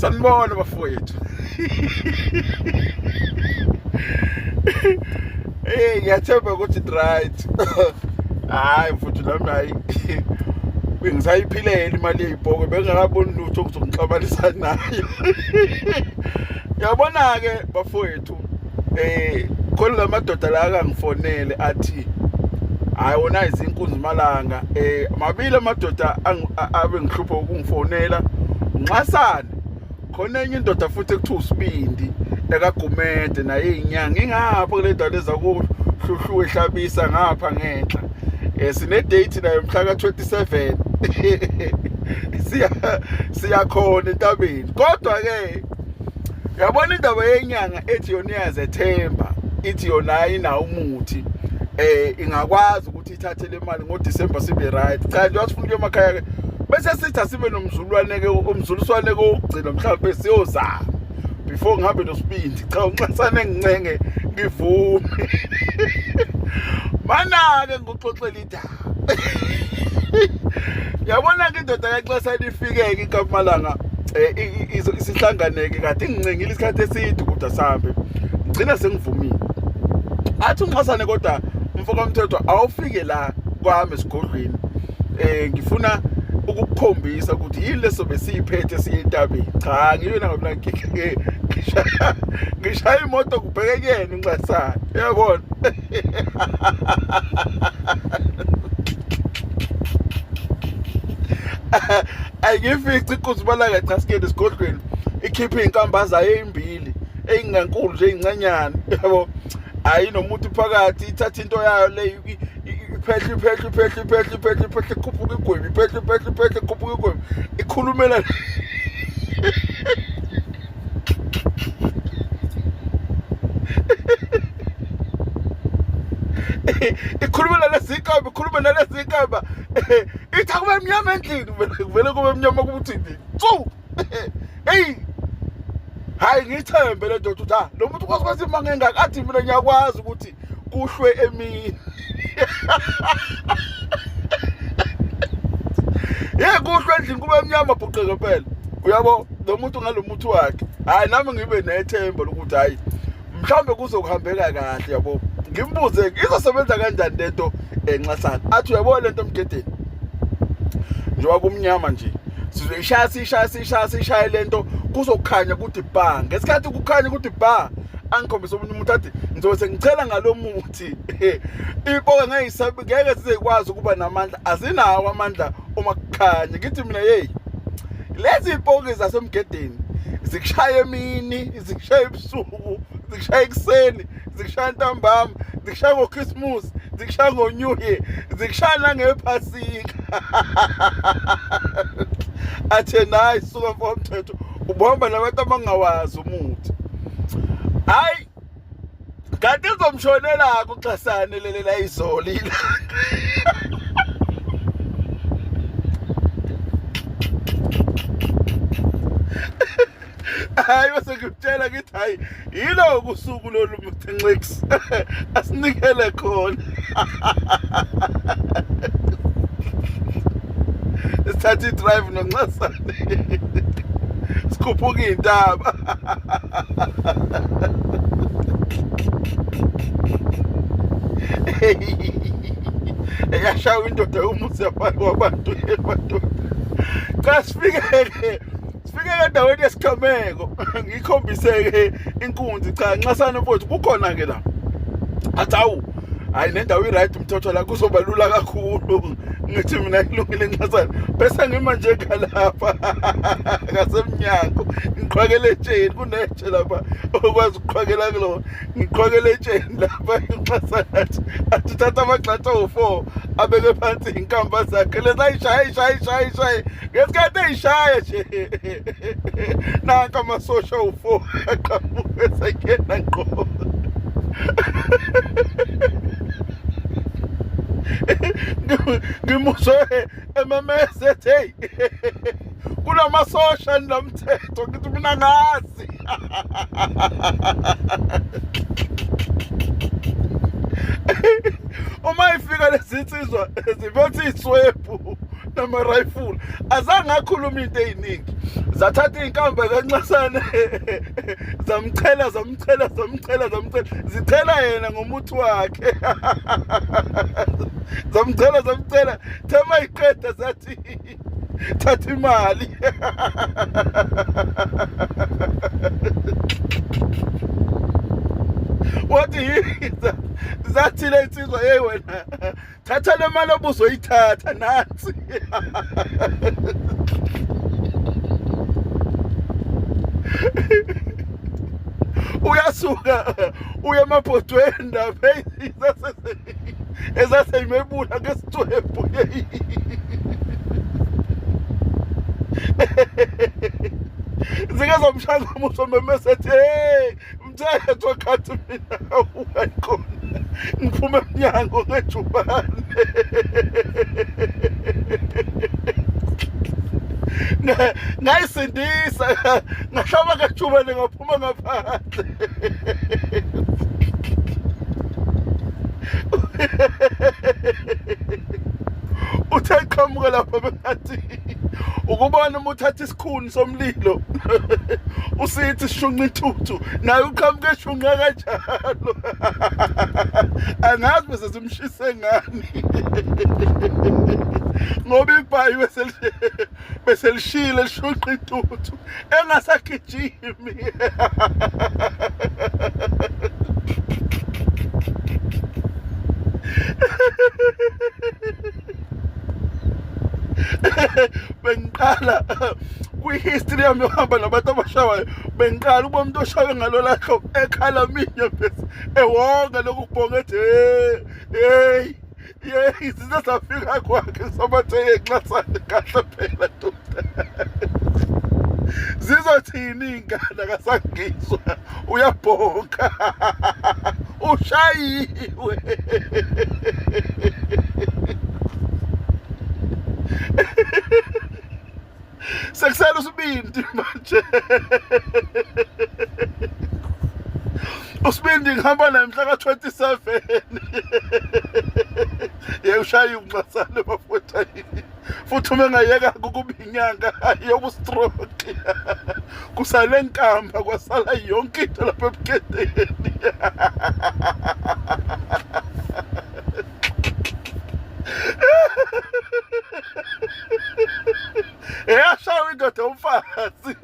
Sanibona bafowethu. Ngiyathemba ukuthi right. Hayi mfuthu nami hayi. Bengisayiphilela imali yezibhoko bengakaboni lutho ukuzongixabanisa nayo. Yabona ke bafowethu khona lamadoda la akangifonele athi hayi wona izinkunzi malanga mabili amadoda abe ngihlupha ukungifonela nxasana khona enye indoda futhi ekuthiwa usibindi ekagumede naye inyanga ingapha kule ndawo lezakuhluhlu ehlabisa ngapha ngenhla sine date nayo mhla ka27 siyakhona entabeni kodwa ke yabona indaba yenyanga ethi yona iyazethemba ithi yona ina umuthi ingakwazi ukuthi ithathe le mali ngoDecember sibe right cha nje wasifuna emakhaya ke bese sithi asibe nomzulwane ke umzuliswane kokugcina mhlawumbe siyozama before ngihambe nosibindi cha unxasane ngincenge ngivume mana ke ngoxoxela indaba yabona ke indoda yaxesha lifike ke kaMalanga isihlanganeke kade ngincengile isikhathi eside ukuthi asambe ngcina sengivumile athi unxasane kodwa mfoko umthetho awufike la kwami esigodlweni ngifuna ukukukhombisa ukuthi yini leso besiyiphethe siyentabeni cha ngiyona ngabona ngishaya imoto kubheke kuyena unxasane uyabona ayifici ikuzibala cha sikele esigodlweni ikhipha inkambaza ezimbili eyingankulu nje ezincanyana yabo hayi nomuntu phakathi ithatha into yayo le iphehla ikhuphuka igwebi iphehla ikhuphuka igwebi ikhulumela ikhulumela lesikamba ikhuluma nalesikamba ithi akube mnyama endlini vele kube mnyama kubuthi tsu hey hayi ngithembe le ndoda uthi lo muntu kwazi imanga engakathi mina ngiyakwazi ukuthi kuhlwe emini kuhlwe endlini kube mnyama bhuqeke phela uyabo lo muntu ngalomuntu wakhe hayi nami ngibe nethemba lokuthi hayi mhlambe kuzokuhambeka kahle yabo ngimbuze izosebenza kanjani lento enxasana athi uyabona lento emgedeni njengoba kumnyama nje sizoyishaya lento kuzokhanya ukuthi bha ngesikhathi kukhanya ukuthi bha angikhombisa umuntu umuntu athi ngizobe sengicela ngalomuthi ipoke ngeke sizekwazi ukuba namandla azinawo amandla uma kukhanya ngithi mina hey lezi ipoke zasemgedeni zikushaya emini zikushaya ebusuku zikushaya ekuseni zikushaya ntambama zikushaya ngoChristmas zikushaya ngoNew Year zikushaya nangephasika athe nayi suka mfo mthetho ubomba nabantu abangawazi umuthi hayi kanti izomshonela kuxasane lelela izoli hayi bese ngikutshela ngithi hayi yilo kusuku lolu muthenxex asinikele khona sithatha drive nonxasane sikhuphuka intaba eyashawa indoda umuthi yabantu wabantu cha sifike endaweni yesikhameko ngikhombiseke inkunzi cha nxasana mfowethu kukhona ke la athi awu hayi nendawo iright umthotho la kuzobalula kakhulu ngithi mina ilungile nxasana bese ngima nje kalapha ngasemnyango ngiqhwakele etsheni kunetshe lapha okwazi ukuqhwakela kulo ngiqhwakele etsheni lapha nxasana athi thatha amagxatha u4 abeke phansi inkamba zakhe lezayishaya ngesikhathi eyishaya nje nanka amasosha u4 aqhamuke sekena ngqo ngimuzwe emamese hey kunamasosha nomthetho ngithi mina ngazi uma ifika lesinsizwa zibothi iswephu nama-rifle azange akhuluma into ey'ningi zathatha iy'nkambe kancasane zamchela zichela yena ngomuthi wakhe zamchela thema iqeda zathi thatha imali wathi zathi le nsizwa hey wena thatha le mali obuzoyithatha nansi uyasuka uya emabhodweni ndaba ezaseyimebula ngesithwebhu zike zomshangamuso memesethi hey mthetho khathi mina awuyikhona ngiphume emnyango ngejubane ngayisindisa ngahlaba ngejubane ngaphuma ngaphandle uthe qhamuka lapha bengathi ukubona uma uthatha isikhuni somlilo usithi shunqa intuthu naye uqhamuke eshunqa kanjalo angazi bese simshise ngani ngoba ibhayi bese lishile lishunqa intuthu engasagijimi bengiqala kwi-history yami yohamba nabantu abashawayo bengiqala ukuba umuntu oshawe ngalo lahlo ekhala minya bese ewonga lokhu kubonga ethi hey izinto zafika kwakhe sobathe enxasane kahle phela ndoda zizothini iy'ngane kasangizwa uyabhonga ushayiwe sekusele usibindi manje usibindi ngihamba naye mhla ka-27 ushaye unxasane bafutha futhi uma engayeka ukuba inyanga yobu-stroke kusale nkamba kwasala yonke into lapha ebukendeni eyashawa indoda umfazi